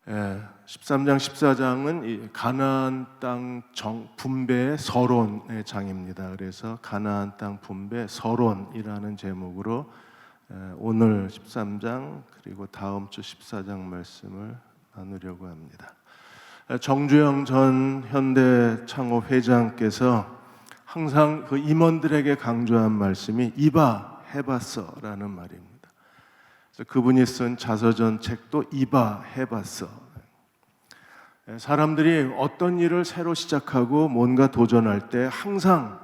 13장, 14장은 이 가나안 땅 분배의 서론의 장입니다. 그래서 가나안 땅 분배 서론이라는 제목으로 오늘 13장 그리고 다음 주 14장 말씀을 나누려고 합니다. 정주영 전 현대창업 회장께서 항상 그 임원들에게 강조한 말씀이 이봐 해봤어 라는 말입니다. 그래서 그분이 쓴 자서전 책도 이봐 해봤어. 사람들이 어떤 일을 새로 시작하고 뭔가 도전할 때 항상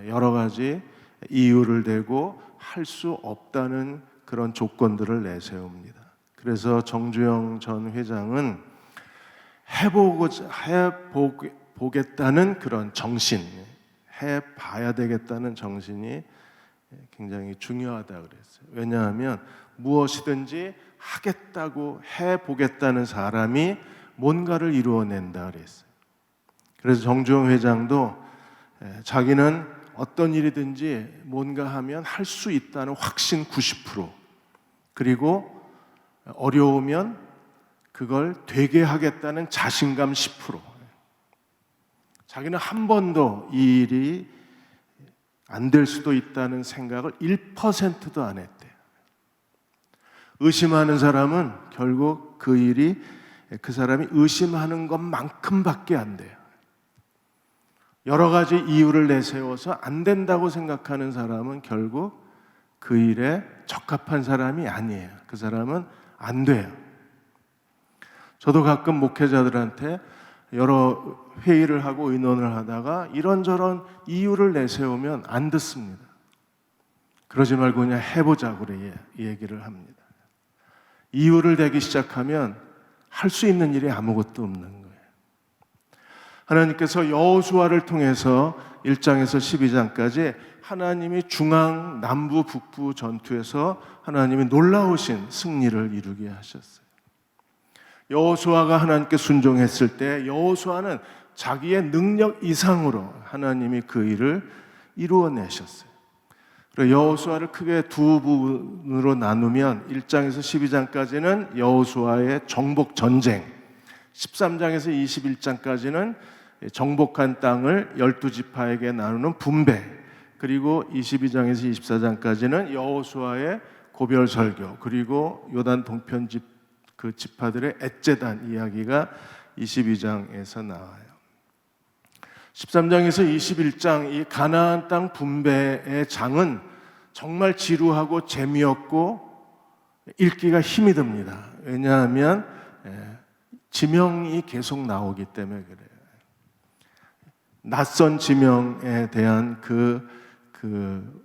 여러 가지 이유를 대고 할 수 없다는 그런 조건들을 내세웁니다. 그래서 정주영 전 회장은 해보겠다는 그런 정신, 해봐야 되겠다는 정신이 굉장히 중요하다 그랬어요. 왜냐하면 무엇이든지 하겠다고 해보겠다는 사람이 뭔가를 이루어낸다 그랬어요. 그래서 정주영 회장도 자기는 어떤 일이든지 뭔가 하면 할 수 있다는 확신 90%, 그리고 어려우면 그걸 되게 하겠다는 자신감 10%. 자기는 한 번도 이 일이 안 될 수도 있다는 생각을 1%도 안 했대요. 의심하는 사람은 결국 그 사람이 의심하는 것만큼밖에 안 돼요. 여러 가지 이유를 내세워서 안 된다고 생각하는 사람은 결국 그 일에 적합한 사람이 아니에요. 그 사람은 안 돼요. 저도 가끔 목회자들한테 여러 회의를 하고 의논을 하다가 이런저런 이유를 내세우면 안 듣습니다. 그러지 말고 그냥 해보자고 그래 이 얘기를 합니다. 이유를 대기 시작하면 할 수 있는 일이 아무것도 없는 거예요. 하나님께서 여호수아를 통해서 1장에서 12장까지 하나님이 중앙, 남부, 북부 전투에서 하나님이 놀라우신 승리를 이루게 하셨어요. 여호수아가 하나님께 순종했을 때 여호수아는 자기의 능력 이상으로 하나님이 그 일을 이루어내셨어요. 그리고 여호수아를 크게 두 부분으로 나누면 1장에서 12장까지는 여호수아의 정복 전쟁, 13장에서 21장까지는 정복한 땅을 12지파에게 나누는 분배, 그리고 22장에서 24장까지는 여호수아의 고별 설교, 그리고 요단 동편 그 지파들의 엣제단 이야기가 22장에서 나와요. 13장에서 21장 이 가나안 땅 분배의 장은 정말 지루하고 재미없고 읽기가 힘이 듭니다. 왜냐하면 지명이 계속 나오기 때문에 그래요. 낯선 지명에 대한 그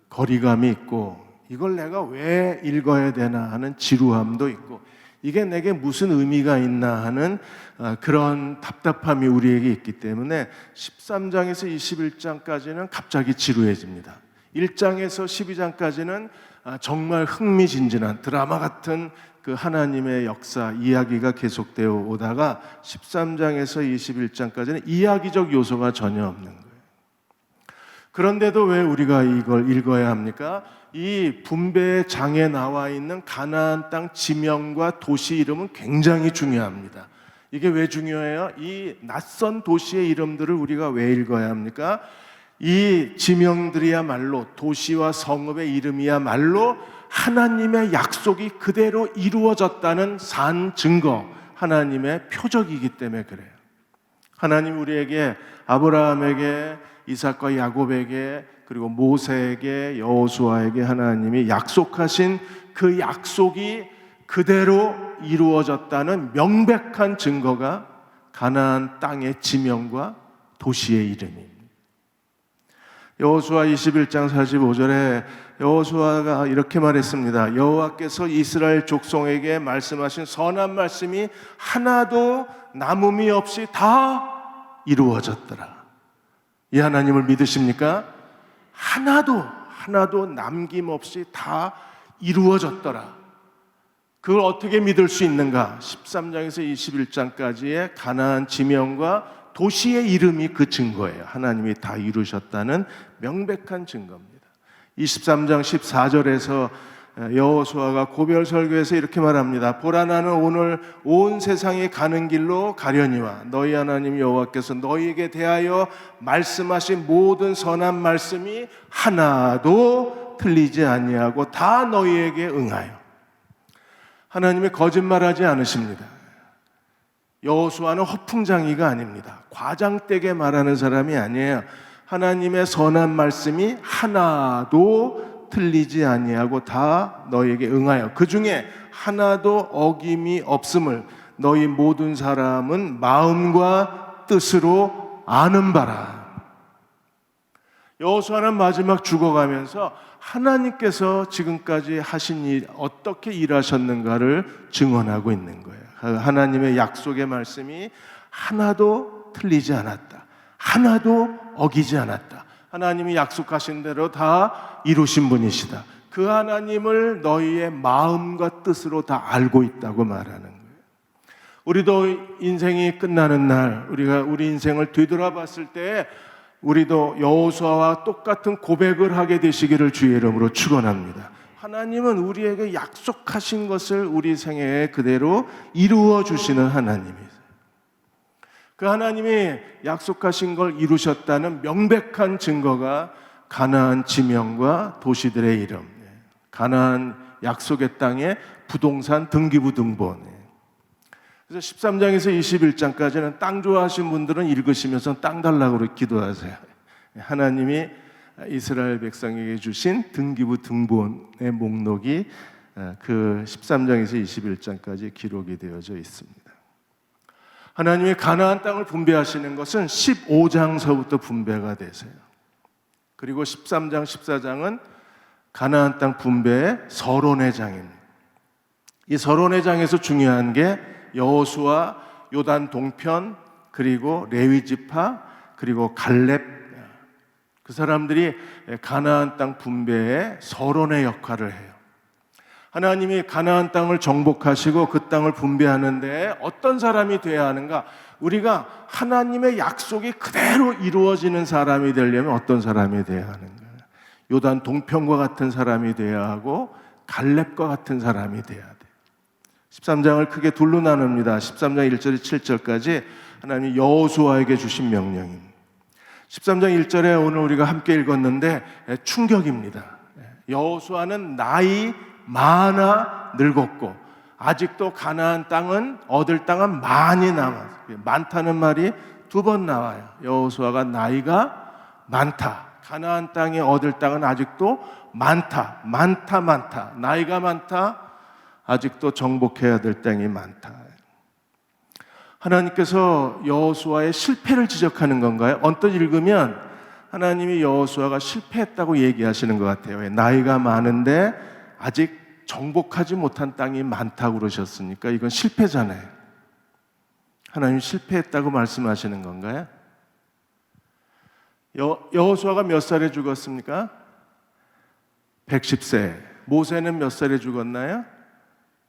거리감이 있고 이걸 내가 왜 읽어야 되나 하는 지루함도 있고 이게 내게 무슨 의미가 있나 하는 그런 답답함이 우리에게 있기 때문에 13장에서 21장까지는 갑자기 지루해집니다. 1장에서 12장까지는 정말 흥미진진한 드라마 같은 그 하나님의 역사 이야기가 계속되어 오다가 13장에서 21장까지는 이야기적 요소가 전혀 없는 거예요. 그런데도 왜 우리가 이걸 읽어야 합니까? 이 분배의 장에 나와 있는 가나안 땅 지명과 도시 이름은 굉장히 중요합니다. 이게 왜 중요해요? 이 낯선 도시의 이름들을 우리가 왜 읽어야 합니까? 이 지명들이야말로 도시와 성읍의 이름이야말로 하나님의 약속이 그대로 이루어졌다는 산 증거, 하나님의 표적이기 때문에 그래요. 하나님 우리에게 아브라함에게 이삭과 야곱에게 그리고 모세에게 여호수아에게 하나님이 약속하신 그 약속이 그대로 이루어졌다는 명백한 증거가 가나안 땅의 지명과 도시의 이름입니다. 여호수아 21장 45절에 여호수아가 이렇게 말했습니다. 여호와께서 이스라엘 족속에게 말씀하신 선한 말씀이 하나도 남음이 없이 다 이루어졌더라. 이 하나님을 믿으십니까? 하나도 남김없이 다 이루어졌더라. 그걸 어떻게 믿을 수 있는가? 13장에서 21장까지의 가나안 지명과 도시의 이름이 그 증거예요. 하나님이 다 이루셨다는 명백한 증거입니다. 23장 14절에서 여호수아가 고별 설교에서 이렇게 말합니다. 보라, 나는 오늘 온 세상이 가는 길로 가려니와 너희 하나님 여호와께서 너희에게 대하여 말씀하신 모든 선한 말씀이 하나도 틀리지 아니하고 다 너희에게 응하여. 하나님이 거짓말하지 않으십니다. 여호수아는 허풍장이가 아닙니다. 과장되게 말하는 사람이 아니에요. 하나님의 선한 말씀이 하나도 틀리지 아니하고 다 너희에게 응하여 그 중에 하나도 어김이 없음을 너희 모든 사람은 마음과 뜻으로 아는 바라. 여호수아는 마지막 죽어가면서 하나님께서 지금까지 하신 일, 어떻게 일하셨는가를 증언하고 있는 거예요. 하나님의 약속의 말씀이 하나도 틀리지 않았다. 하나도 어기지 않았다. 하나님이 약속하신 대로 다 이루신 분이시다. 그 하나님을 너희의 마음과 뜻으로 다 알고 있다고 말하는 거예요. 우리도 인생이 끝나는 날, 우리가 우리 인생을 되돌아봤을 때 우리도 여호수아와 똑같은 고백을 하게 되시기를 주의 이름으로 축원합니다. 하나님은 우리에게 약속하신 것을 우리 생애에 그대로 이루어 주시는 하나님이세요. 그 하나님이 약속하신 걸 이루셨다는 명백한 증거가 가나안 지명과 도시들의 이름, 가나안 약속의 땅의 부동산 등기부 등본. 그래서 13장에서 21장까지는 땅 좋아하시는 분들은 읽으시면서 땅 달라고 기도하세요. 하나님이 이스라엘 백성에게 주신 등기부 등본의 목록이 그 13장에서 21장까지 기록이 되어져 있습니다. 하나님이 가나안 땅을 분배하시는 것은 15장서부터 분배가 되세요. 그리고 13장, 14장은 가나안 땅 분배의 서론의 장입니다. 이 서론의 장에서 중요한 게 여호수아, 요단 동편, 그리고 레위 지파, 그리고 갈렙, 그 사람들이 가나안 땅 분배의 서론의 역할을 해요. 하나님이 가나안 땅을 정복하시고 그 땅을 분배하는데 어떤 사람이 되어야 하는가? 우리가 하나님의 약속이 그대로 이루어지는 사람이 되려면 어떤 사람이 되어야 하는가? 요단 동편과 같은 사람이 되어야 하고 갈렙과 같은 사람이 되어야 돼. 13장을 크게 둘로 나눕니다. 13장 1절에 7절까지 하나님이 여호수아에게 주신 명령입니다. 13장 1절에 오늘 우리가 함께 읽었는데 충격입니다. 여호수아는 나이 많아 늙었고 아직도 가나안 땅은 얻을 땅은 많이 남았어요. 많다는 말이 두 번 나와요. 여호수아가 나이가 많다. 가나안 땅에 얻을 땅은 아직도 많다. 나이가 많다. 아직도 정복해야 될 땅이 많다. 하나님께서 여호수아의 실패를 지적하는 건가요? 언뜻 읽으면 하나님이 여호수아가 실패했다고 얘기하시는 것 같아요. 나이가 많은데 아직 정복하지 못한 땅이 많다고 그러셨으니까 이건 실패잖아요. 하나님 실패했다고 말씀하시는 건가요? 여호수아가 몇 살에 죽었습니까? 110세. 모세는 몇 살에 죽었나요?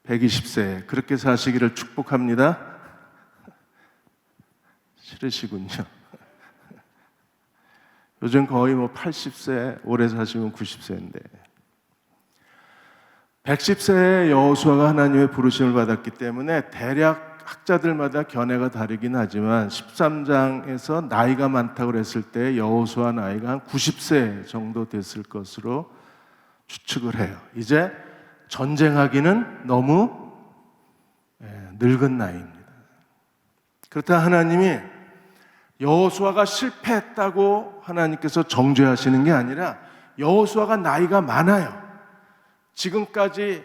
120세. 그렇게 사시기를 축복합니다. 싫으시군요. 요즘 거의 80세, 오래 사시면 90세인데 110세에 여호수아가 하나님의 부르심을 받았기 때문에 대략 학자들마다 견해가 다르긴 하지만 13장에서 나이가 많다고 그랬을 때 여호수아 나이가 한 90세 정도 됐을 것으로 추측을 해요. 이제 전쟁하기는 너무 늙은 나이입니다. 그렇다 하나님이 여호수아가 실패했다고 하나님께서 정죄하시는 게 아니라 여호수아가 나이가 많아요. 지금까지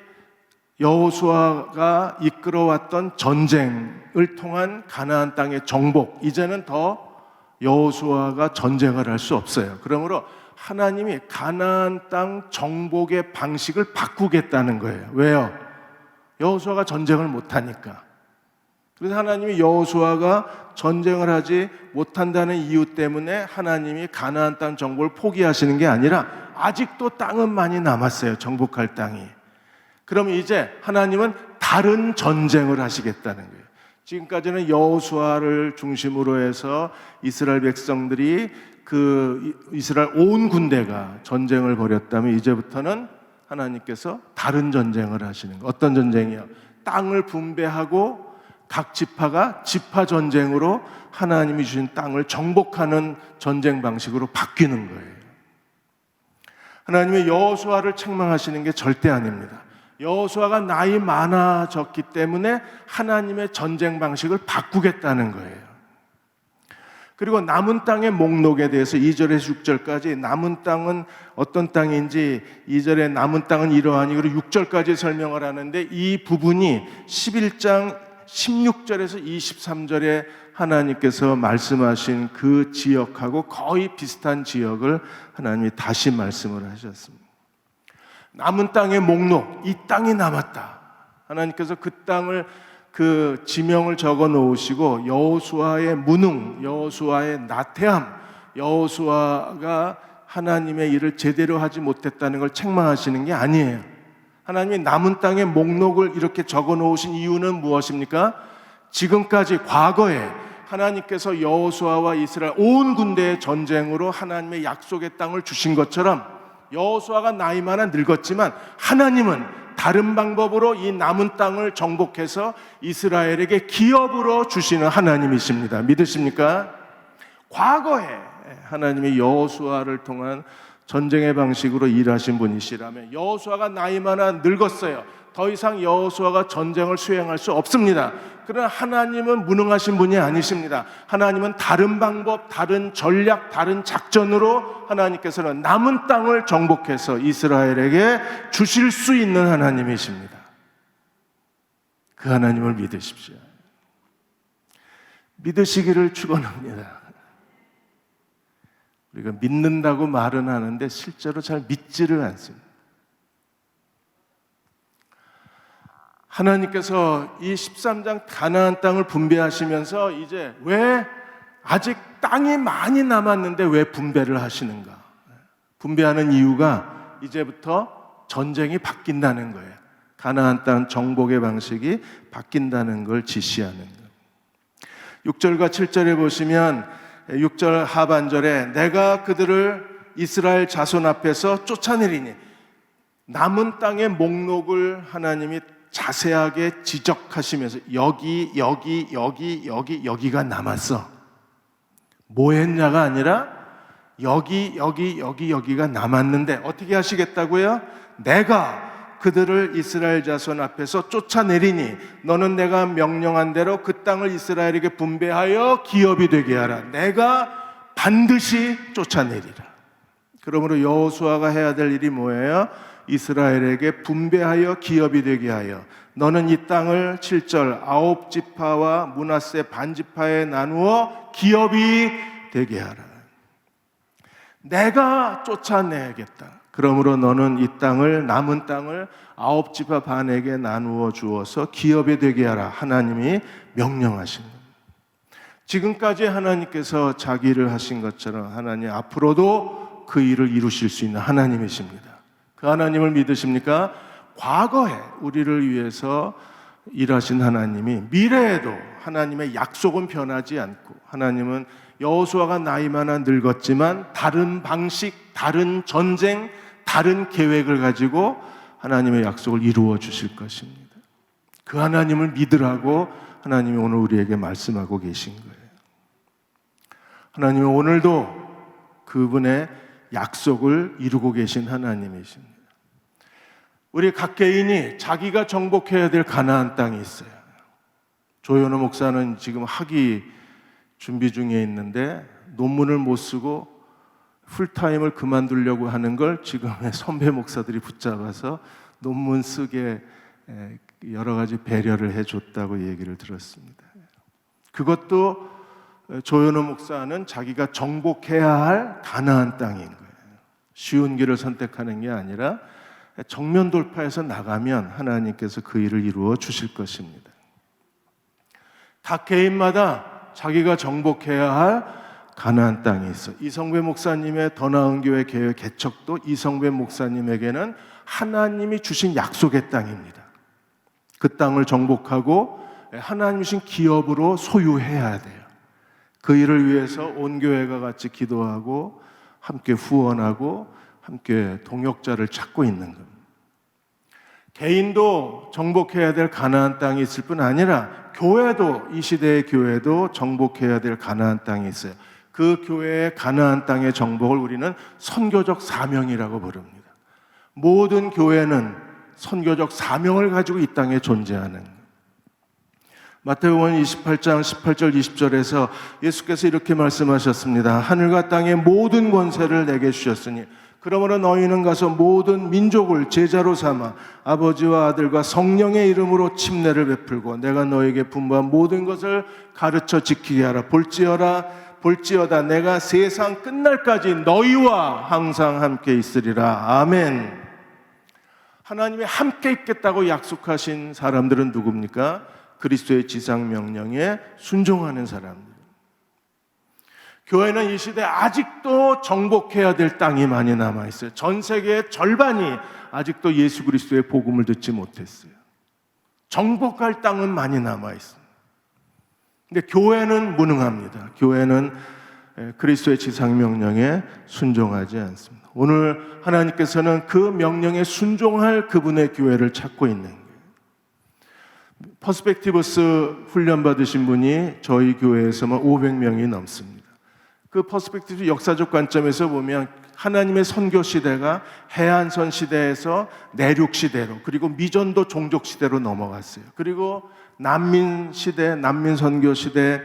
여호수아가 이끌어왔던 전쟁을 통한 가나안 땅의 정복, 이제는 더 여호수아가 전쟁을 할 수 없어요. 그러므로 하나님이 가나안 땅 정복의 방식을 바꾸겠다는 거예요. 왜요? 여호수아가 전쟁을 못하니까. 그래서 하나님이 여호수아가 전쟁을 하지 못한다는 이유 때문에 하나님이 가나안 땅 정복을 포기하시는 게 아니라 아직도 땅은 많이 남았어요. 정복할 땅이. 그럼 이제 하나님은 다른 전쟁을 하시겠다는 거예요. 지금까지는 여호수아를 중심으로 해서 이스라엘 백성들이 그 이스라엘 온 군대가 전쟁을 벌였다면 이제부터는 하나님께서 다른 전쟁을 하시는 거예요. 어떤 전쟁이요? 땅을 분배하고 각 지파가 지파 전쟁으로 하나님이 주신 땅을 정복하는 전쟁 방식으로 바뀌는 거예요. 하나님의 여호수아를 책망하시는 게 절대 아닙니다. 여호수아가 나이 많아졌기 때문에 하나님의 전쟁 방식을 바꾸겠다는 거예요. 그리고 남은 땅의 목록에 대해서 2절에서 6절까지 남은 땅은 어떤 땅인지 2절에 남은 땅은 이러하니 그리고 6절까지 설명을 하는데 이 부분이 11장 16절에서 23절에 하나님께서 말씀하신 그 지역하고 거의 비슷한 지역을 하나님이 다시 말씀을 하셨습니다. 남은 땅의 목록, 이 땅이 남았다. 하나님께서 그 땅을 그 지명을 적어 놓으시고 여호수아의 무능, 여호수아의 나태함, 여호수아가 하나님의 일을 제대로 하지 못했다는 걸 책망하시는 게 아니에요. 하나님이 남은 땅의 목록을 이렇게 적어 놓으신 이유는 무엇입니까? 지금까지 과거에 하나님께서 여호수아와 이스라엘 온 군대의 전쟁으로 하나님의 약속의 땅을 주신 것처럼 여호수아가 나이 많아 늙었지만 하나님은 다른 방법으로 이 남은 땅을 정복해서 이스라엘에게 기업으로 주시는 하나님이십니다. 믿으십니까? 과거에 하나님이 여호수아를 통한 전쟁의 방식으로 일하신 분이시라면 여호수아가 나이 많아 늙었어요. 더 이상 여호수아가 전쟁을 수행할 수 없습니다. 그러나 하나님은 무능하신 분이 아니십니다. 하나님은 다른 방법, 다른 전략, 다른 작전으로 하나님께서는 남은 땅을 정복해서 이스라엘에게 주실 수 있는 하나님이십니다. 그 하나님을 믿으십시오. 믿으시기를 축원합니다. 우리가 믿는다고 말은 하는데 실제로 잘 믿지를 않습니다. 하나님께서 이 13장 가나안 땅을 분배하시면서 이제 왜 아직 땅이 많이 남았는데 왜 분배를 하시는가? 분배하는 이유가 이제부터 전쟁이 바뀐다는 거예요. 가나안 땅 정복의 방식이 바뀐다는 걸 지시하는 거예요. 6절과 7절에 보시면 6절 하반절에 내가 그들을 이스라엘 자손 앞에서 쫓아내리니 남은 땅의 목록을 하나님이 자세하게 지적하시면서 여기가 남았어. 뭐 했냐가 아니라 여기가 남았는데 어떻게 하시겠다고요? 내가 그들을 이스라엘 자손 앞에서 쫓아내리니 너는 내가 명령한 대로 그 땅을 이스라엘에게 분배하여 기업이 되게 하라. 내가 반드시 쫓아내리라. 그러므로 여호수아가 해야 될 일이 뭐예요? 이스라엘에게 분배하여 기업이 되게 하여 너는 이 땅을 7절 9지파와 므낫세 반지파에 나누어 기업이 되게 하라. 내가 쫓아내야겠다. 그러므로 너는 이 땅을 남은 땅을 9지파 반에게 나누어 주어서 기업이 되게 하라. 하나님이 명령하신 겁니다. 지금까지 하나님께서 자기 일을 하신 것처럼 하나님 앞으로도 그 일을 이루실 수 있는 하나님이십니다. 그 하나님을 믿으십니까? 과거에 우리를 위해서 일하신 하나님이 미래에도 하나님의 약속은 변하지 않고 하나님은 여호수아가 나이 많아 늙었지만 다른 방식, 다른 전쟁, 다른 계획을 가지고 하나님의 약속을 이루어 주실 것입니다. 그 하나님을 믿으라고 하나님이 오늘 우리에게 말씀하고 계신 거예요. 하나님은 오늘도 그분의 약속을 이루고 계신 하나님이십니다. 우리 각 개인이 자기가 정복해야 될 가나안 땅이 있어요. 조현우 목사는 지금 학위 준비 중에 있는데 논문을 못 쓰고 풀타임을 그만두려고 하는 걸 지금의 선배 목사들이 붙잡아서 논문 쓰게 여러 가지 배려를 해줬다고 얘기를 들었습니다. 그것도 조현우 목사는 자기가 정복해야 할 가나안 땅인 거예요. 쉬운 길을 선택하는 게 아니라 정면 돌파해서 나가면 하나님께서 그 일을 이루어 주실 것입니다. 각 개인마다 자기가 정복해야 할 가나안 땅이 있어. 이성배 목사님의 더 나은 교회 개혁 개척도 이성배 목사님에게는 하나님이 주신 약속의 땅입니다. 그 땅을 정복하고 하나님이 주신 기업으로 소유해야 돼요. 그 일을 위해서 온 교회가 같이 기도하고 함께 후원하고 함께 동역자를 찾고 있는 겁니다. 개인도 정복해야 될 가나안 땅이 있을 뿐 아니라 교회도, 이 시대의 교회도 정복해야 될 가나안 땅이 있어요. 그 교회의 가나안 땅의 정복을 우리는 선교적 사명이라고 부릅니다. 모든 교회는 선교적 사명을 가지고 이 땅에 존재하는 거예요. 마태복음 28장 18절 20절에서 예수께서 이렇게 말씀하셨습니다. 하늘과 땅의 모든 권세를 내게 주셨으니 그러므로 너희는 가서 모든 민족을 제자로 삼아 아버지와 아들과 성령의 이름으로 침례를 베풀고 내가 너에게 분부한 모든 것을 가르쳐 지키게 하라. 볼지어다 내가 세상 끝날까지 너희와 항상 함께 있으리라. 아멘. 하나님이 함께 있겠다고 약속하신 사람들은 누굽니까? 그리스도의 지상 명령에 순종하는 사람들. 교회는 이 시대에 아직도 정복해야 될 땅이 많이 남아있어요. 전 세계의 절반이 아직도 예수 그리스도의 복음을 듣지 못했어요. 정복할 땅은 많이 남아있습니다. 근데 교회는 무능합니다. 교회는 그리스도의 지상 명령에 순종하지 않습니다. 오늘 하나님께서는 그 명령에 순종할 그분의 교회를 찾고 있는 거예요. 퍼스펙티브스 훈련 받으신 분이 저희 교회에서만 500명이 넘습니다. 그 퍼스펙티브 역사적 관점에서 보면 하나님의 선교 시대가 해안선 시대에서 내륙 시대로, 그리고 미전도 종족 시대로 넘어갔어요. 그리고 난민 시대, 난민 선교 시대,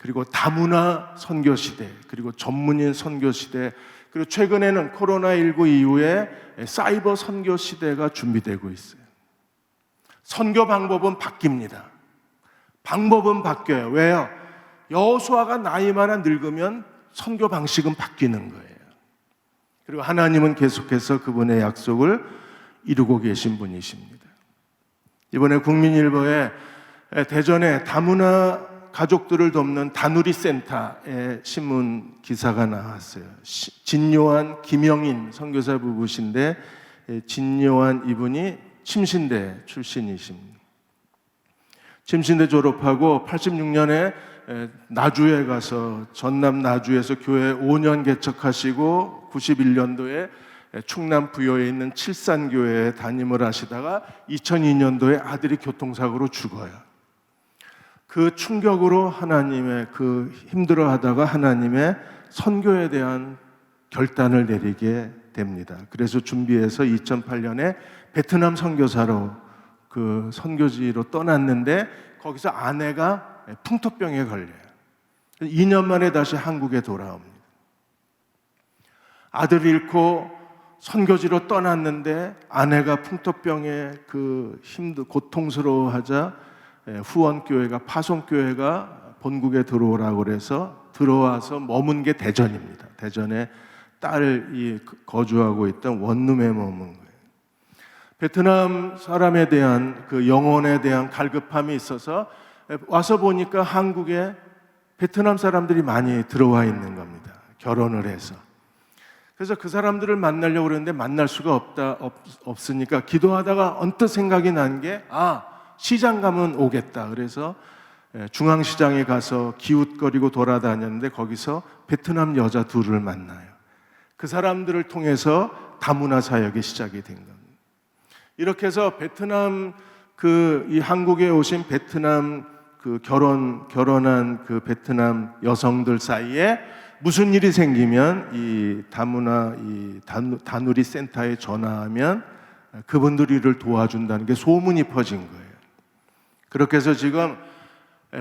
그리고 다문화 선교 시대, 그리고 전문인 선교 시대, 그리고 최근에는 코로나19 이후에 사이버 선교 시대가 준비되고 있어요. 선교 방법은 바뀝니다. 방법은 바뀌어요. 왜요? 여호수아가 나이마다 늙으면 선교 방식은 바뀌는 거예요. 그리고 하나님은 계속해서 그분의 약속을 이루고 계신 분이십니다. 이번에 국민일보에 대전에 다문화 가족들을 돕는 다누리 센터의 신문 기사가 나왔어요. 진요한, 김영인 선교사 부부신데 진요한 이분이 침신대 출신이십니다. 침신대 졸업하고 86년에 나주에 가서 전남 나주에서 교회 5년 개척하시고 91년도에 충남 부여에 있는 칠산교회에 담임을 하시다가 2002년도에 아들이 교통사고로 죽어요. 그 충격으로 하나님의 힘들어하다가 하나님의 선교에 대한 결단을 내리게 됩니다. 그래서 준비해서 2008년에 베트남 선교사로 그 선교지로 떠났는데 거기서 아내가 풍토병에 걸려요. 2년 만에 다시 한국에 돌아옵니다. 아들 잃고 선교지로 떠났는데 아내가 풍토병에 고통스러워하자 후원교회가, 파송교회가 본국에 들어오라고 그래서 들어와서 머문 게 대전입니다. 대전에 딸이 거주하고 있던 원룸에 머문 거예요. 베트남 사람에 대한 그 영혼에 대한 갈급함이 있어서 와서 보니까 한국에 베트남 사람들이 많이 들어와 있는 겁니다. 결혼을 해서. 그래서 그 사람들을 만나려고 그랬는데 만날 수가 없으니까 기도하다가 언뜻 생각이 난 게 시장 가면 오겠다. 그래서 중앙시장에 가서 기웃거리고 돌아다녔는데 거기서 베트남 여자 둘을 만나요. 그 사람들을 통해서 다문화 사역이 시작이 된 겁니다. 이렇게 해서 베트남 이 한국에 오신 베트남 결혼한 그 베트남 여성들 사이에 무슨 일이 생기면 이 다문화 다누리 센터에 전화하면 그분들이 이를 도와준다는 게 소문이 퍼진 거예요. 그렇게 해서 지금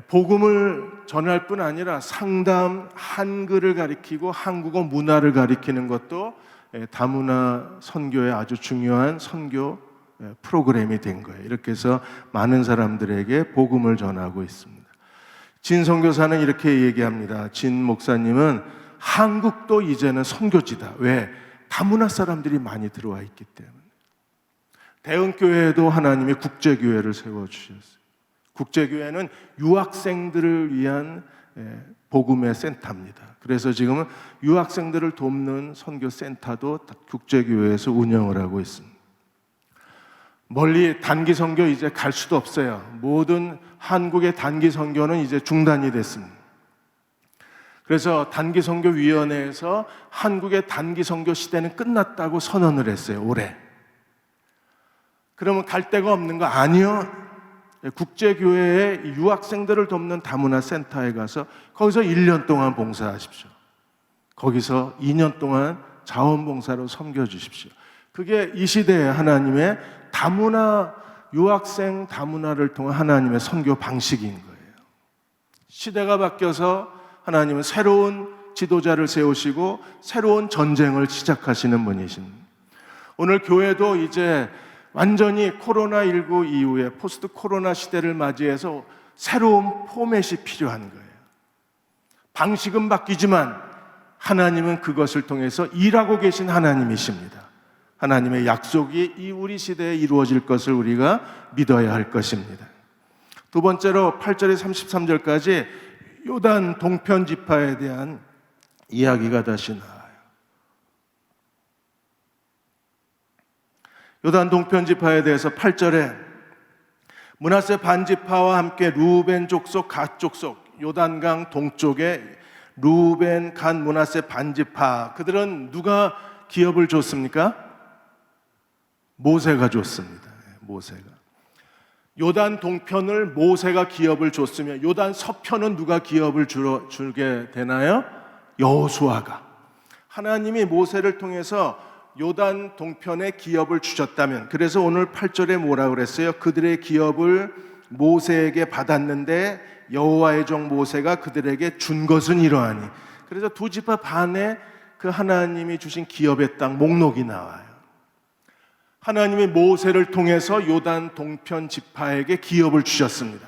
복음을 전할 뿐 아니라 상담, 한글을 가리키고 한국어 문화를 가리키는 것도 다문화 선교의 아주 중요한 선교 프로그램이 된 거예요. 이렇게 해서 많은 사람들에게 복음을 전하고 있습니다. 진 선교사는 이렇게 얘기합니다. 진 목사님은 한국도 이제는 선교지다. 왜? 다문화 사람들이 많이 들어와 있기 때문에. 대흥교회에도 하나님이 국제교회를 세워주셨어요. 국제교회는 유학생들을 위한 복음의 센터입니다. 그래서 지금은 유학생들을 돕는 선교센터도 국제교회에서 운영을 하고 있습니다. 멀리 단기 선교 이제 갈 수도 없어요. 모든 한국의 단기 선교는 이제 중단이 됐습니다. 그래서 단기 선교 위원회에서 한국의 단기 선교 시대는 끝났다고 선언을 했어요. 올해. 그러면 갈 데가 없는 거 아니요. 국제교회의 유학생들을 돕는 다문화 센터에 가서 거기서 1년 동안 봉사하십시오. 거기서 2년 동안 자원봉사로 섬겨주십시오. 그게 이 시대의 하나님의 다문화 유학생 다문화를 통한 하나님의 선교 방식인 거예요. 시대가 바뀌어서 하나님은 새로운 지도자를 세우시고 새로운 전쟁을 시작하시는 분이십니다. 오늘 교회도 이제 완전히 코로나19 이후에 포스트 코로나 시대를 맞이해서 새로운 포맷이 필요한 거예요. 방식은 바뀌지만 하나님은 그것을 통해서 일하고 계신 하나님이십니다. 하나님의 약속이 이 우리 시대에 이루어질 것을 우리가 믿어야 할 것입니다. 두 번째로 8절에 33절까지 요단 동편 지파에 대한 이야기가 다시 나와요. 요단 동편 지파에 대해서 8절에 므낫세 반지파와 함께 루벤 족속, 갓 족속, 요단강 동쪽에 루벤, 갓, 므낫세 반지파, 그들은 누가 기업을 줬습니까? 모세가 줬습니다. 모세가. 요단 동편을 모세가 기업을 줬으면 요단 서편은 누가 기업을 주게 되나요? 여호수아가. 하나님이 모세를 통해서 요단 동편에 기업을 주셨다면, 그래서 오늘 8절에 뭐라고 그랬어요? 그들의 기업을 모세에게 받았는데 여호와의 종 모세가 그들에게 준 것은 이러하니. 그래서 두 지파 반에 그 하나님이 주신 기업의 땅 목록이 나와요. 하나님이 모세를 통해서 요단 동편 지파에게 기업을 주셨습니다.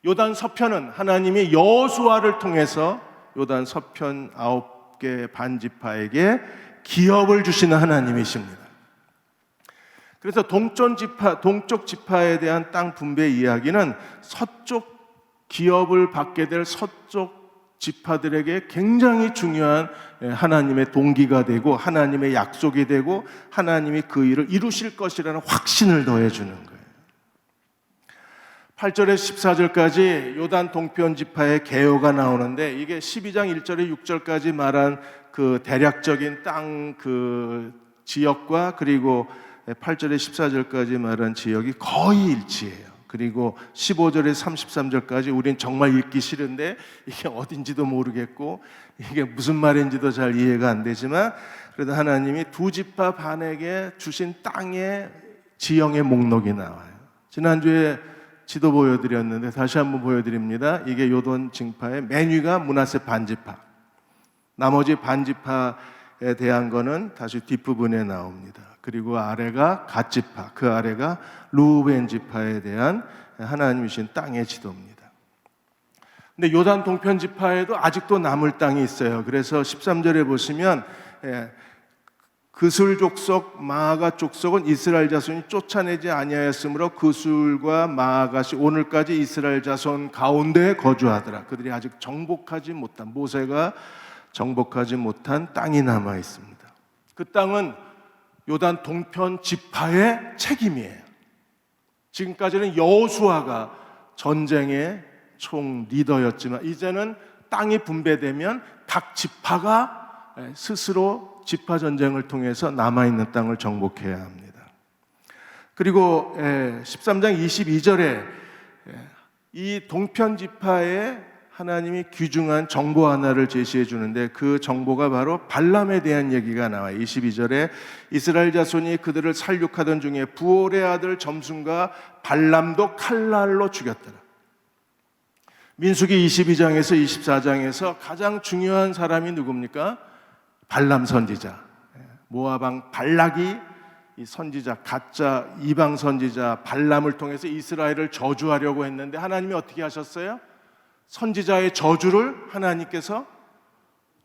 요단 서편은 하나님이 여호수아를 통해서 요단 서편 9개 반지파에게 기업을 주시는 하나님이십니다. 그래서 동쪽 지파에 대한 땅 분배 이야기는 서쪽 기업을 받게 될 서쪽 지파들에게 굉장히 중요한 하나님의 동기가 되고 하나님의 약속이 되고 하나님이 그 일을 이루실 것이라는 확신을 더해주는 거예요. 8절에 14절까지 요단 동편 지파의 개요가 나오는데, 이게 12장 1절에 6절까지 말한 그 대략적인 땅 그 지역과 그리고 8절에 14절까지 말한 지역이 거의 일치해요. 그리고 15절에 33절까지 우린 정말 읽기 싫은데 이게 어딘지도 모르겠고 이게 무슨 말인지도 잘 이해가 안 되지만, 그래도 하나님이 두 지파 반에게 주신 땅의 지형의 목록이 나와요. 지난주에 지도 보여드렸는데 다시 한번 보여드립니다. 이게 요단 지파의 맨 위가 므낫세 반지파, 나머지 반지파에 대한 거는 다시 뒷부분에 나옵니다. 그리고 아래가 갓 지파, 그 아래가 루벤 지파에 대한 하나님이신 땅의 지도입니다. 근데 요단 동편 지파에도 아직도 남을 땅이 있어요. 그래서 13절에 보시면 그술 족속, 마아가 족속은 이스라엘 자손이 쫓아내지 아니하였으므로 그술과 마아가시 오늘까지 이스라엘 자손 가운데 거주하더라. 그들이 아직 정복하지 못한, 모세가 정복하지 못한 땅이 남아 있습니다. 그 땅은 요단 동편 지파의 책임이에요. 지금까지는 여호수아가 전쟁의 총 리더였지만 이제는 땅이 분배되면 각 지파가 스스로 지파 전쟁을 통해서 남아있는 땅을 정복해야 합니다. 그리고 13장 22절에 이 동편 지파에 하나님이 귀중한 정보 하나를 제시해 주는데, 그 정보가 바로 발람에 대한 얘기가 나와요. 22절에 이스라엘 자손이 그들을 살육하던 중에 부올의 아들 점순과 발람도 칼날로 죽였더라. 민수기 22장에서 24장에서 가장 중요한 사람이 누굽니까? 발람 선지자. 모압 왕 발락이 이 선지자, 가짜 이방 선지자 발람을 통해서 이스라엘을 저주하려고 했는데 하나님이 어떻게 하셨어요? 선지자의 저주를 하나님께서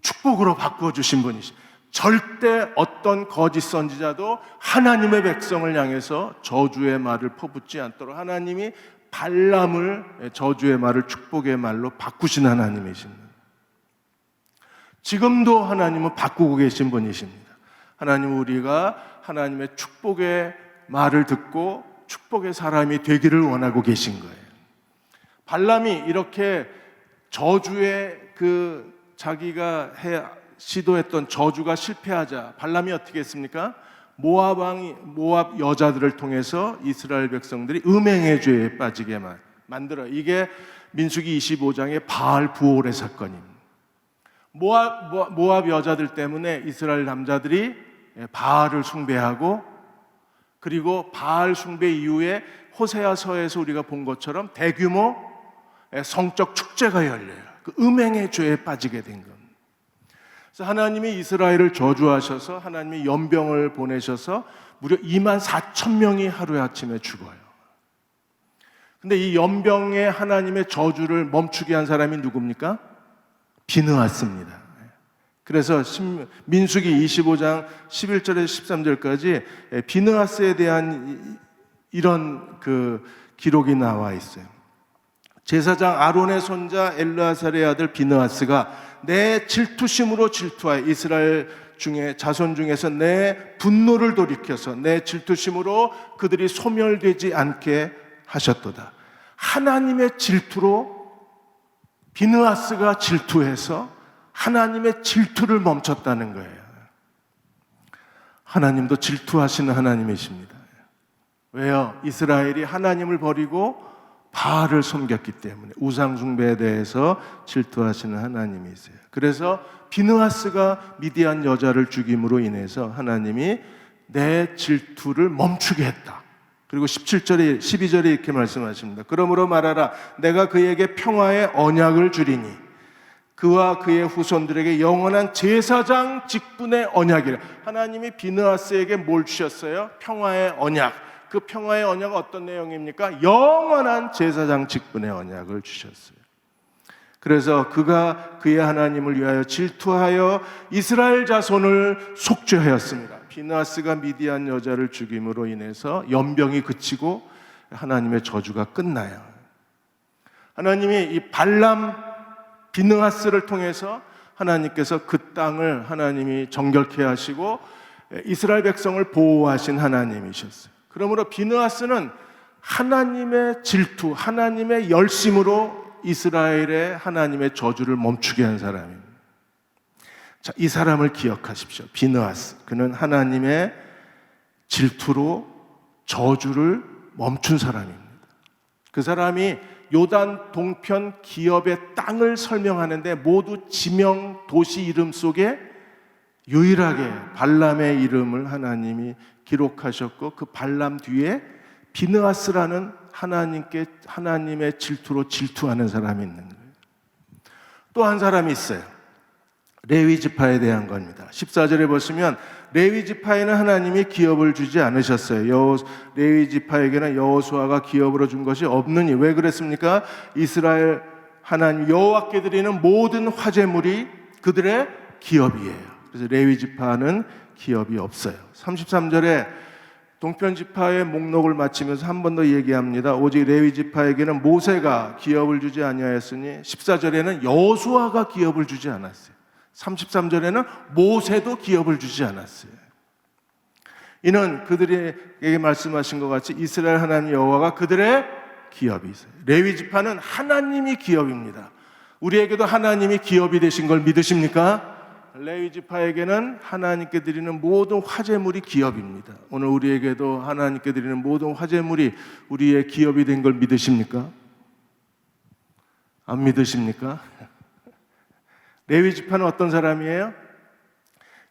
축복으로 바꾸어 주신 분이시죠. 절대 어떤 거짓 선지자도 하나님의 백성을 향해서 저주의 말을 퍼붓지 않도록 하나님이 발람을 저주의 말을 축복의 말로 바꾸신 하나님이십니다. 지금도 하나님은 바꾸고 계신 분이십니다. 하나님은 우리가 하나님의 축복의 말을 듣고 축복의 사람이 되기를 원하고 계신 거예요. 발람이 이렇게 저주의 자기가 시도했던 저주가 실패하자 발람이 어떻게 했습니까? 모압 여자들을 통해서 이스라엘 백성들이 음행의 죄에 빠지게 만들어. 이게 민수기 25장의 바알 부올의 사건입니다. 모압 여자들 때문에 이스라엘 남자들이 바알을 숭배하고, 그리고 바알 숭배 이후에 호세아서에서 우리가 본 것처럼 대규모 성적 축제가 열려요. 그 음행의 죄에 빠지게 된 겁니다. 그래서 하나님이 이스라엘을 저주하셔서 하나님이 연병을 보내셔서 무려 24,000명이 하루아침에 죽어요. 근데 이 연병의 하나님의 저주를 멈추게 한 사람이 누굽니까? 비느하스입니다. 그래서 민수기 25장 11절에서 13절까지 비느하스에 대한 이런 그 기록이 나와 있어요. 제사장 아론의 손자 엘르아살의 아들 비느하스가 내 질투심으로 질투하여 이스라엘 중에 자손 중에서 내 분노를 돌이켜서 내 질투심으로 그들이 소멸되지 않게 하셨도다. 하나님의 질투로 비느하스가 질투해서 하나님의 질투를 멈췄다는 거예요. 하나님도 질투하시는 하나님이십니다. 왜요? 이스라엘이 하나님을 버리고 바알을 섬겼기 때문에 우상 숭배에 대해서 질투하시는 하나님이세요. 그래서 비느하스가 미디안 여자를 죽임으로 인해서 하나님이 내 질투를 멈추게 했다. 그리고 17절에 12절에 이렇게 말씀하십니다. 그러므로 말하라, 내가 그에게 평화의 언약을 주리니 그와 그의 후손들에게 영원한 제사장 직분의 언약이라. 하나님이 비느하스에게 뭘 주셨어요? 평화의 언약. 그 평화의 언약은 어떤 내용입니까? 영원한 제사장 직분의 언약을 주셨어요. 그래서 그가 그의 하나님을 위하여 질투하여 이스라엘 자손을 속죄하였습니다. 비느하스가 미디안 여자를 죽임으로 인해서 연병이 그치고 하나님의 저주가 끝나요. 하나님이 이 발람 비느하스를 통해서 하나님께서 그 땅을 하나님이 정결케 하시고 이스라엘 백성을 보호하신 하나님이셨어요. 그러므로 비느하스는 하나님의 질투, 하나님의 열심으로 이스라엘의 하나님의 저주를 멈추게 한 사람입니다. 자, 이 사람을 기억하십시오. 비느하스. 그는 하나님의 질투로 저주를 멈춘 사람입니다. 그 사람이 요단 동편 기업의 땅을 설명하는데 모두 지명 도시 이름 속에 유일하게 발람의 이름을 하나님이 기록하셨고, 그 발람 뒤에 비느하스라는 하나님의 질투로 질투하는 사람이 있는 거예요. 또 한 사람이 있어요. 레위 지파에 대한 겁니다. 14절에 보시면 레위 지파에는 하나님이 기업을 주지 않으셨어요. 레위 지파에게는 여호수아가 기업으로 준 것이 없느니. 왜 그랬습니까? 이스라엘 하나님 여호와께 드리는 모든 화제물이 그들의 기업이에요. 그래서 레위 지파는 기업이 없어요. 33절에 동편 지파의 목록을 마치면서 한 번 더 얘기합니다. 오직 레위 지파에게는 모세가 기업을 주지 아니하였으니. 14절에는 여호수아가 기업을 주지 않았어요. 33절에는 모세도 기업을 주지 않았어요. 이는 그들에게 말씀하신 것 같이 이스라엘 하나님 여호와가 그들의 기업이세요. 레위 지파는 하나님이 기업입니다. 우리에게도 하나님이 기업이 되신 걸 믿으십니까? 레위 지파에게는 하나님께 드리는 모든 화제물이 기업입니다. 오늘 우리에게도 하나님께 드리는 모든 화제물이 우리의 기업이 된 걸 믿으십니까? 안 믿으십니까? 레위 지파는 어떤 사람이에요?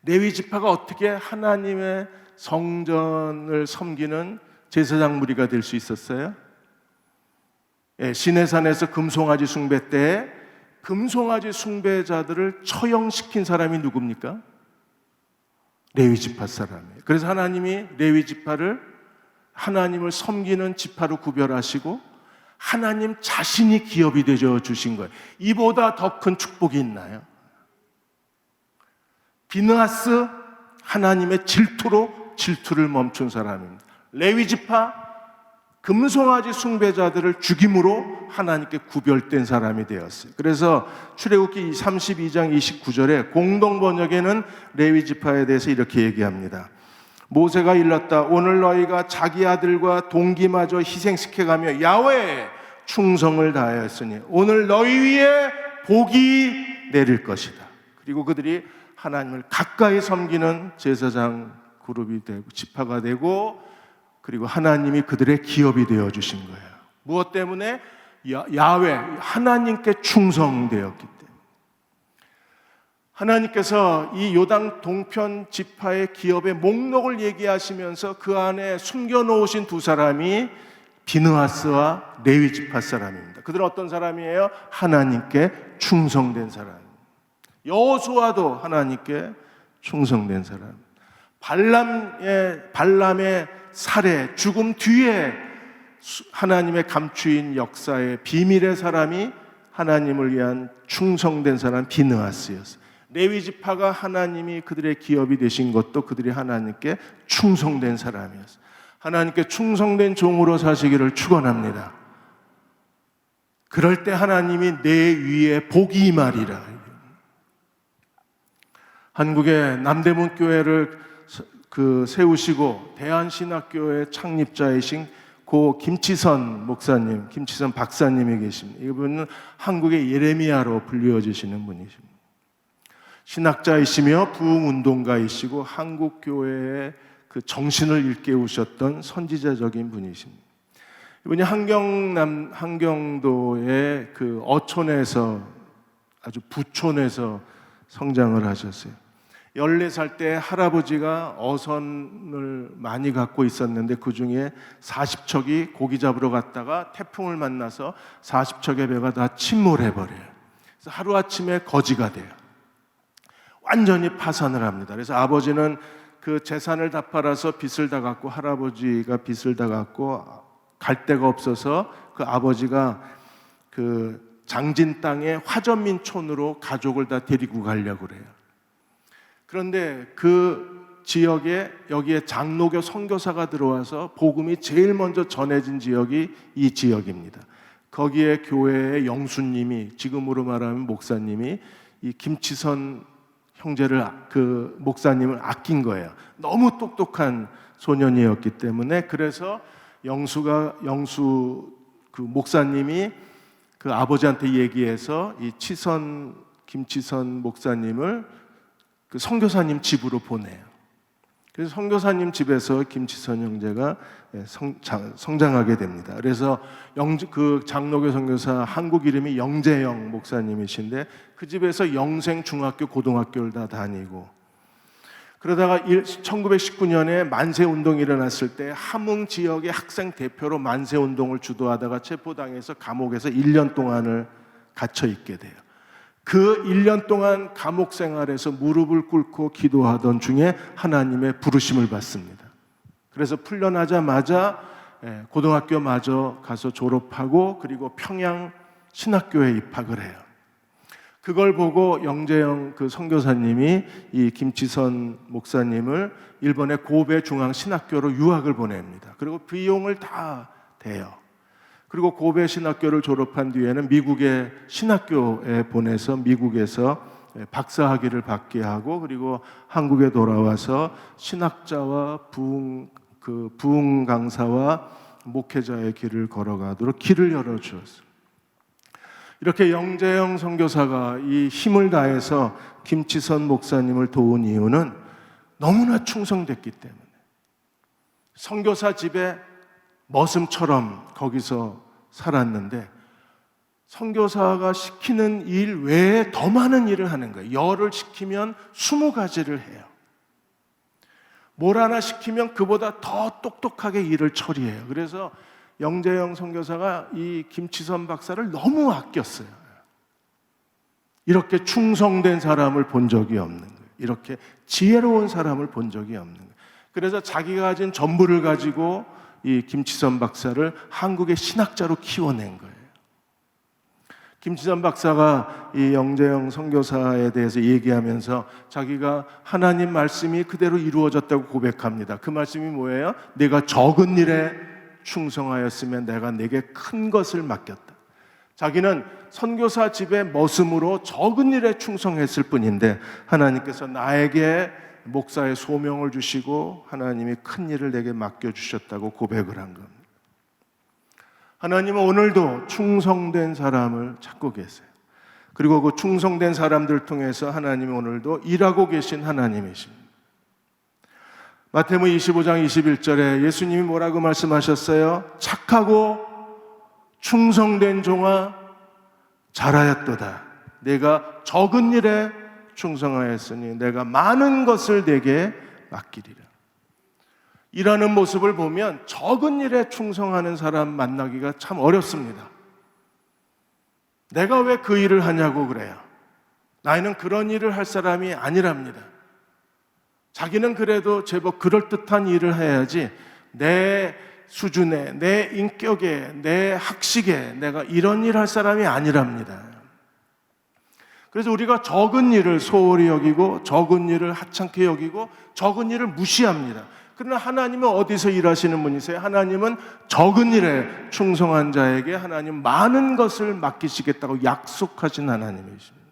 레위 지파가 어떻게 하나님의 성전을 섬기는 제사장 무리가 될 수 있었어요? 시내산에서 금송아지 숭배 때 금송아지 숭배자들을 처형시킨 사람이 누굽니까? 레위 지파 사람이에요. 그래서 하나님이 레위 지파를 하나님을 섬기는 지파로 구별하시고 하나님 자신이 기업이 되어 주신 거예요. 이보다 더 큰 축복이 있나요? 비느하스, 하나님의 질투로 질투를 멈춘 사람입니다. 레위 지파, 금송아지 숭배자들을 죽임으로 하나님께 구별된 사람이 되었어요. 그래서 출애굽기 32장 29절에 공동 번역에는 레위 지파에 대해서 이렇게 얘기합니다. 모세가 일렀다. 오늘 너희가 자기 아들과 동기마저 희생시켜가며 야훼에 충성을 다하였으니 오늘 너희 위에 복이 내릴 것이다. 그리고 그들이 하나님을 가까이 섬기는 제사장 그룹이 되고 지파가 되고 그리고 하나님이 그들의 기업이 되어 주신 거예요. 무엇 때문에? 야훼 하나님께 충성되었기 때문에. 하나님께서 이 요단 동편 지파의 기업의 목록을 얘기하시면서 그 안에 숨겨놓으신 두 사람이 비느하스와 레위 지파 사람입니다. 그들은 어떤 사람이에요? 하나님께 충성된 사람. 여호수아도 하나님께 충성된 사람. 발람의 살해, 죽음 뒤에 하나님의 감추인 역사의 비밀의 사람이 하나님을 위한 충성된 사람 비느하스였어요. 레위 지파가 하나님이 그들의 기업이 되신 것도 그들이 하나님께 충성된 사람이었어요. 하나님께 충성된 종으로 사시기를 축원합니다. 그럴 때 하나님이 내 위에 복이 임하리라. 한국의 남대문 교회를 세우시고 대한신학교의 창립자이신 고 김치선 목사님, 김치선 박사님이 계십니다. 이분은 한국의 예레미야로 불리워지시는 분이십니다. 신학자이시며 부흥운동가이시고 한국교회의 그 정신을 일깨우셨던 선지자적인 분이십니다. 이분이 한경도의 그 어촌에서 아주 부촌에서 성장을 하셨어요. 14살 때 할아버지가 어선을 많이 갖고 있었는데 그 중에 40척이 고기 잡으러 갔다가 태풍을 만나서 40척의 배가 다 침몰해버려요. 그래서 하루아침에 거지가 돼요. 완전히 파산을 합니다. 그래서 아버지는 그 재산을 다 팔아서 빚을 다 갚고 할아버지가 빚을 다 갚고 갈 데가 없어서 그 아버지가 그 장진 땅의 화전민촌으로 가족을 다 데리고 가려고 그래요. 그런데 그 지역에 여기에 장로교 선교사가 들어와서 복음이 제일 먼저 전해진 지역이 이 지역입니다. 거기에 교회의 영수님이, 지금으로 말하면 목사님이 이 김치선 형제를, 그 목사님을 아낀 거예요. 너무 똑똑한 소년이었기 때문에. 그래서 영수 그 목사님이 그 아버지한테 얘기해서 이 김치선 목사님을 그 선교사님 집으로 보내요. 그래서 선교사님 집에서 김치선 형제가 성장하게 됩니다. 그래서 그 장로교 선교사 한국 이름이 영재영 목사님이신데 그 집에서 영생 중학교 고등학교를 다 다니고, 그러다가 1919년에 만세운동이 일어났을 때 함흥 지역의 학생 대표로 만세운동을 주도하다가 체포당해서 감옥에서 1년 동안을 갇혀 있게 돼요. 그 1년 동안 감옥 생활에서 무릎을 꿇고 기도하던 중에 하나님의 부르심을 받습니다. 그래서 풀려나자마자 고등학교 마저 가서 졸업하고 그리고 평양 신학교에 입학을 해요. 그걸 보고 영재영 그 선교사님이 이 김치선 목사님을 일본의 고베 중앙 신학교로 유학을 보냅니다. 그리고 비용을 다 대요. 그리고 고베 신학교를 졸업한 뒤에는 미국의 신학교에 보내서 미국에서 박사학위를 받게 하고, 그리고 한국에 돌아와서 신학자와 부흥 강사와 목회자의 길을 걸어가도록 길을 열어주었어요. 이렇게 영재영 선교사가 이 힘을 다해서 김치선 목사님을 도운 이유는 너무나 충성됐기 때문에, 선교사 집에 머슴처럼 거기서 살았는데 선교사가 시키는 일 외에 더 많은 일을 하는 거예요. 열을 시키면 20가지를 해요. 뭘 하나 시키면 그보다 더 똑똑하게 일을 처리해요. 그래서 영재영 선교사가 이 김치선 박사를 너무 아꼈어요. 이렇게 충성된 사람을 본 적이 없는 거예요. 이렇게 지혜로운 사람을 본 적이 없는 거예요. 그래서 자기가 가진 전부를 가지고 이 김치선 박사를 한국의 신학자로 키워낸 거예요. 김치선 박사가 이 영재영 선교사에 대해서 얘기하면서 자기가 하나님 말씀이 그대로 이루어졌다고 고백합니다. 그 말씀이 뭐예요? 내가 적은 일에 충성하였으면 내가 내게 큰 것을 맡겼다. 자기는 선교사 집의 머슴으로 적은 일에 충성했을 뿐인데 하나님께서 나에게 목사의 소명을 주시고 하나님이 큰 일을 내게 맡겨주셨다고 고백을 한 겁니다. 하나님은 오늘도 충성된 사람을 찾고 계세요. 그리고 그 충성된 사람들 통해서 하나님이 오늘도 일하고 계신 하나님이십니다. 마태복음 25장 21절에 예수님이 뭐라고 말씀하셨어요? 착하고 충성된 종아 잘하였도다. 내가 적은 일에 충성하였으니 내가 많은 것을 내게 맡기리라. 일하는 모습을 보면 적은 일에 충성하는 사람 만나기가 참 어렵습니다. 내가 왜 그 일을 하냐고 그래요. 나는 그런 일을 할 사람이 아니랍니다. 자기는 그래도 제법 그럴듯한 일을 해야지 내 수준에, 내 인격에, 내 학식에 내가 이런 일 할 사람이 아니랍니다. 그래서 우리가 적은 일을 소홀히 여기고 적은 일을 하찮게 여기고 적은 일을 무시합니다. 그러나 하나님은 어디서 일하시는 분이세요? 하나님은 적은 일에 충성한 자에게 하나님 많은 것을 맡기시겠다고 약속하신 하나님이십니다.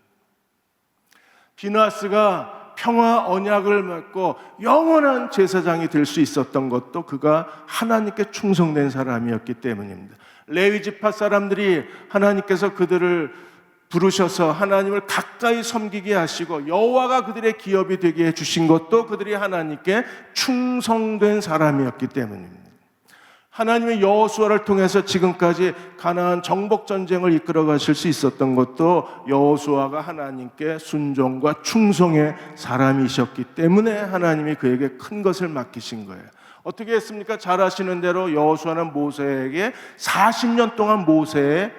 비나스가 평화 언약을 맺고 영원한 제사장이 될 수 있었던 것도 그가 하나님께 충성된 사람이었기 때문입니다. 레위 지파 사람들이 하나님께서 그들을 부르셔서 하나님을 가까이 섬기게 하시고 여호와가 그들의 기업이 되게 해주신 것도 그들이 하나님께 충성된 사람이었기 때문입니다. 하나님의 여호수아를 통해서 지금까지 가나안 정복 전쟁을 이끌어 가실 수 있었던 것도 여호수아가 하나님께 순종과 충성의 사람이셨기 때문에 하나님이 그에게 큰 것을 맡기신 거예요. 어떻게 했습니까? 잘 아시는 대로 여호수아는 모세에게 40년 동안 모세의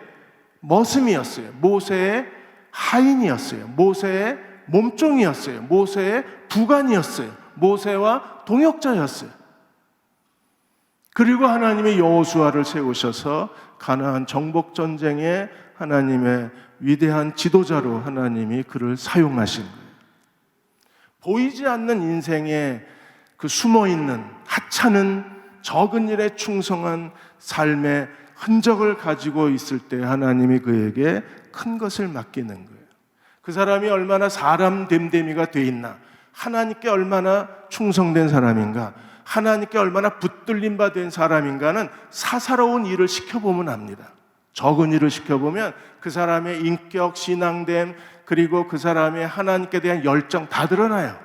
머슴이었어요. 모세의 하인이었어요. 모세의 몸종이었어요. 모세의 부관이었어요. 모세와 동역자였어요. 그리고 하나님의 여호수아를 세우셔서 가나안 정복 전쟁에 하나님의 위대한 지도자로 하나님이 그를 사용하신 거예요. 보이지 않는 인생에 그 숨어있는 하찮은 적은 일에 충성한 삶의 흔적을 가지고 있을 때 하나님이 그에게 큰 것을 맡기는 거예요. 그 사람이 얼마나 사람 됨됨이가 돼 있나, 하나님께 얼마나 충성된 사람인가, 하나님께 얼마나 붙들림 바 된 사람인가는 사사로운 일을 시켜보면 압니다. 적은 일을 시켜보면 그 사람의 인격, 신앙됨, 그리고 그 사람의 하나님께 대한 열정 다 드러나요.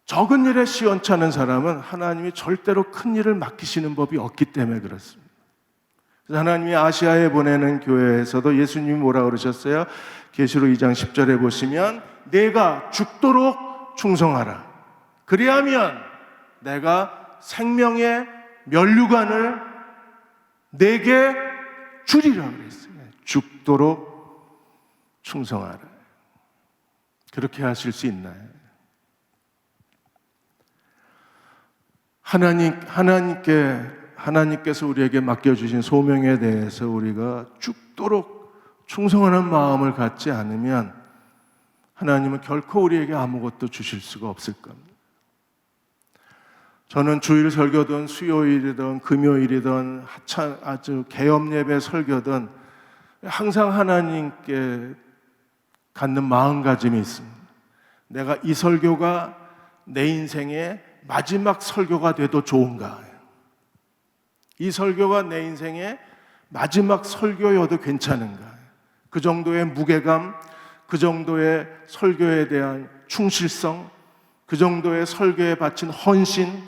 적은 일에 시원찮은 사람은 하나님이 절대로 큰 일을 맡기시는 법이 없기 때문에 그렇습니다. 그래서 하나님이 아시아에 보내는 교회에서도 예수님이 뭐라고 그러셨어요? 계시록 2장 10절에 보시면 내가 죽도록 충성하라. 그리하면 내가 생명의 면류관을 내게 주리라 그랬어요. 죽도록 충성하라. 그렇게 하실 수 있나요? 하나님께서 우리에게 맡겨주신 소명에 대해서 우리가 죽도록 충성하는 마음을 갖지 않으면 하나님은 결코 우리에게 아무것도 주실 수가 없을 겁니다. 저는 주일 설교든 수요일이든 금요일이든 아주 개업 예배 설교든 항상 하나님께 갖는 마음가짐이 있습니다. 내가 이 설교가 내 인생의 마지막 설교가 돼도 좋은가? 이 설교가 내 인생의 마지막 설교여도 괜찮은가? 그 정도의 무게감, 그 정도의 설교에 대한 충실성, 그 정도의 설교에 바친 헌신,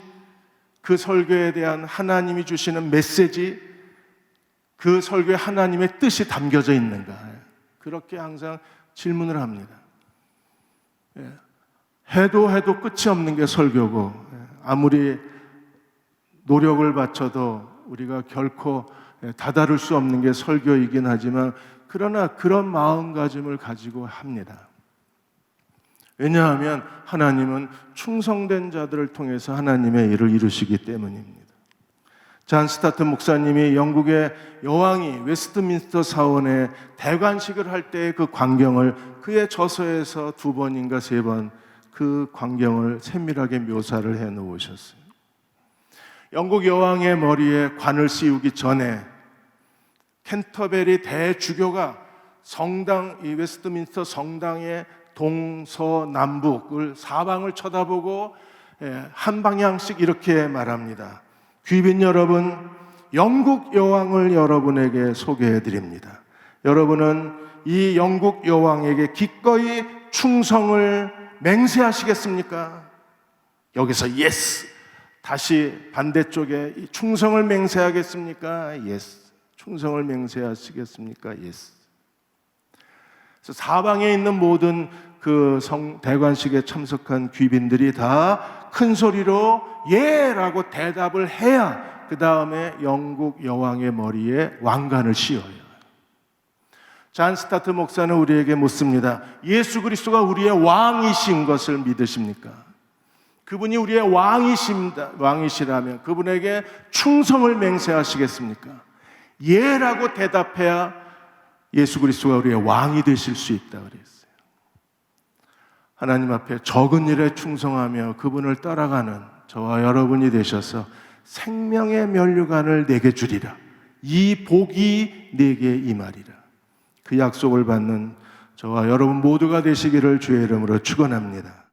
그 설교에 대한 하나님이 주시는 메시지, 그 설교에 하나님의 뜻이 담겨져 있는가? 그렇게 항상 질문을 합니다. 해도 끝이 없는 게 설교고, 아무리 노력을 바쳐도 우리가 결코 다다를 수 없는 게 설교이긴 하지만, 그러나 그런 마음가짐을 가지고 합니다. 왜냐하면 하나님은 충성된 자들을 통해서 하나님의 일을 이루시기 때문입니다. 잔 스타튼 목사님이 영국의 여왕이 웨스트민스터 사원에 대관식을 할 때의 그 광경을 그의 저서에서 2번인가 3번 그 광경을 세밀하게 묘사를 해 놓으셨어요. 영국 여왕의 머리에 관을 씌우기 전에 캔터베리 대주교가 성당, 이 웨스트민스터 성당의 동서남북을 사방을 쳐다보고 한 방향씩 이렇게 말합니다. 귀빈 여러분, 영국 여왕을 여러분에게 소개해 드립니다. 여러분은 이 영국 여왕에게 기꺼이 충성을 맹세하시겠습니까? 여기서 예스. 다시 반대쪽에 충성을 맹세하겠습니까? 예스. 충성을 맹세하시겠습니까? 예스. 그래서 사방에 있는 모든 그 대관식에 참석한 귀빈들이 다 큰 소리로 예라고 대답을 해야 그 다음에 영국 여왕의 머리에 왕관을 씌워요. 잔 스타트 목사는 우리에게 묻습니다. 예수 그리스도가 우리의 왕이신 것을 믿으십니까? 그분이 우리의 왕이시라면 그분에게 충성을 맹세하시겠습니까? 예라고 대답해야 예수 그리스도가 우리의 왕이 되실 수 있다 그랬어요. 하나님 앞에 적은 일에 충성하며 그분을 따라가는 저와 여러분이 되셔서 생명의 면류관을 내게 주리라. 이 복이 내게 임하리라. 그 약속을 받는 저와 여러분 모두가 되시기를 주의 이름으로 축원합니다.